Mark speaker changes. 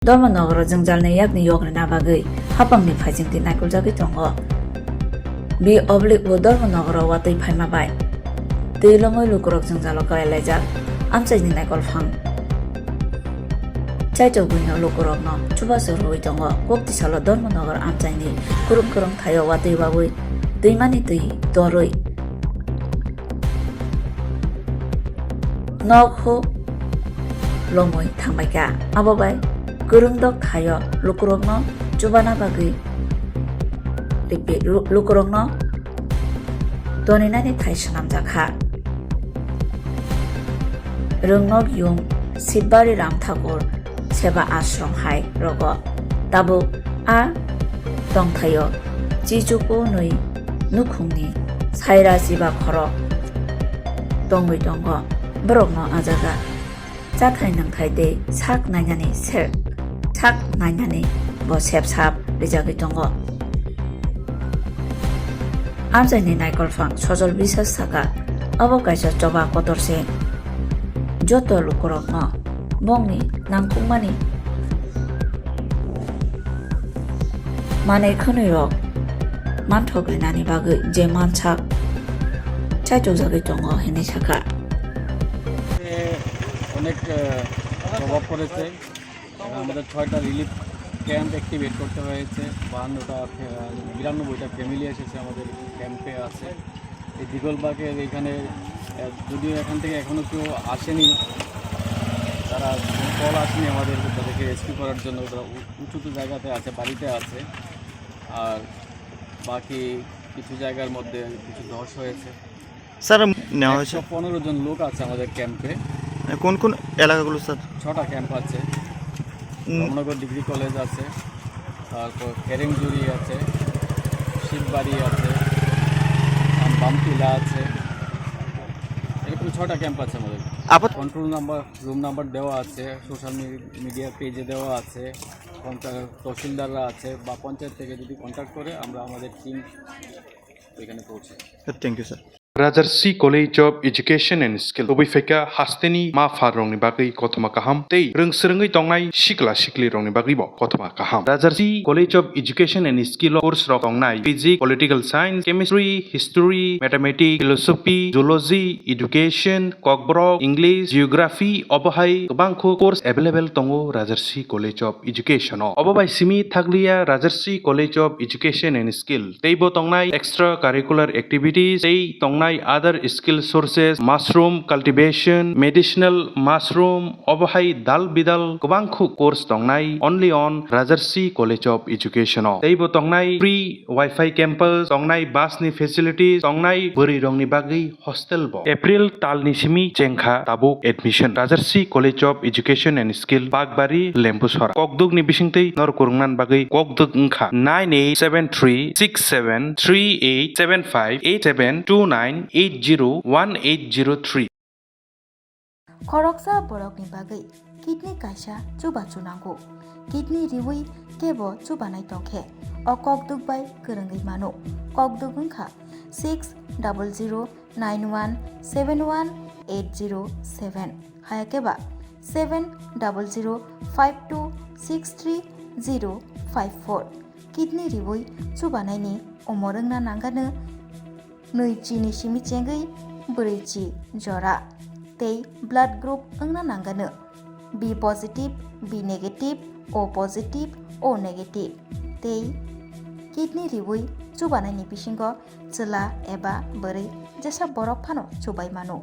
Speaker 1: Dharma Nagar jengjalni yakni yogni nabagui hapangni phaijingti naikuljakui tongo. Bi oblik bo Dharma Nagar watui phaimabai. Tui longoi lukurok jengjalo kalailajak Amchai ni naikol phang. Chaichok buino lukurok no chubasor hui tongo. Kokti salo Dharma Nagar Amchai ni kurung thayo watui babui Twima ni tui torui. Nok ho lomoi thangbaika abobai kurungdok thayo lukurok no chubana bagui lukurok no toninani thai sanamjakha rungnok yung Sibari Ram Thakur seba ashram hai rogo tabu a tongthayo jijuko nui nukhungni saira jiba khoro tongui tongo borok no ajaga chathai nangthai de sak nainani ser sak nainani bo sep sap rijagui tongo Amchai ni naikol phang sojol bisas saka abo kaisa choba kotorse joto lukurok no bongni nangkungmani manei khonui rok manthogrinani bagui je manchak chaichok jagui tongo hini saka
Speaker 2: অনেক প্রভাব পড়েছে আমাদের 6টা relief camp activate করতে হয়েছে 92টা family এসেছে আমাদের ক্যাম্পে আছে এই দিগলবাগের এখানে যদিও এখান থেকে এখনও কেউ আসেনি তারা কল আসেনি আমাদের তাদেরকে রেস্কিউ করার জন্য ওরা উঁচু জায়গাতে আছে বাড়িতে আছে আর বাকি কিছু জায়গার মধ্যে কিছু ধস হয়েছে
Speaker 3: স্যার নেওয়া হয়েছে
Speaker 2: 15 জন লোক আছে আমাদের ক্যাম্পে
Speaker 3: কোন কোন এলাকাগুলো স্যার
Speaker 2: 6টা ক্যাম্প আছে রমনগর ডিগ্রি কলেজ আছে তারপর কেরেংজুরি আছে শিববাড়ি আছে বামটিলা আছে এরকম 6টা ক্যাম্প আছে আমাদের কন্ট্রোল নাম্বার রুম নাম্বার দেওয়া আছে সোশ্যাল মিডিয়া পেজে দেওয়া আছে তহসিলদাররা আছে বা পঞ্চায়েত থেকে যদি কন্ট্যাক্ট করে আমরা আমাদের টিম এখানে পৌঁছে
Speaker 3: thank you sir
Speaker 4: Rajarsi College of Education and Skill Obifeka Hasteni Ma Farong ni Bagi Kotoma Kaham Tei Rung Serengi Tongnai Shikla Shikli Rong ni Bagi Bo Kotoma Kaham Rajarsi College of Education and Skill course Rok Tongnai Physics, Political Science, Chemistry, History, Mathematics, Philosophy, Zoology, Education, Kokborok, English, Geography, Obohai Kobangko course available Tongo Rajarsi College of Education Obobai Simi Thaglia Rajarsi College of Education and Skill Teibo Tongnai extracurricular activities Tei Tongnai other skill sources mushroom cultivation medicinal mushroom obohai dal bidal kobangkhu course tongnai only on Rajarsi College of Education teibo tongnai free wifi campus tongnai bus ni facilities tongnai buri rongni bagi hostel bo April tal ni simi chengkha tabuk admission Rajarsi College of Education and Skill Bagbari Lempusora kokduk ni bisingtei nor kurungnan bagi kokduk ungkha 98736738758729 801803
Speaker 5: Koroksa borokni bagai kidney kaisa chuba chunango kidney riwi kebo chubanai tongkhe o kokduk bai kerengai mano kokduk ungkha 6009171807 hayakeba 7005263054 kidney riwi chubanai ni omorungna nangano Nui chini simi chengai berici jora tei blood group engna nanggano B positive B negative O positive O negative tei kidney riwui chubanai ni bisingo chela eba beri jesa borok phano chubai mano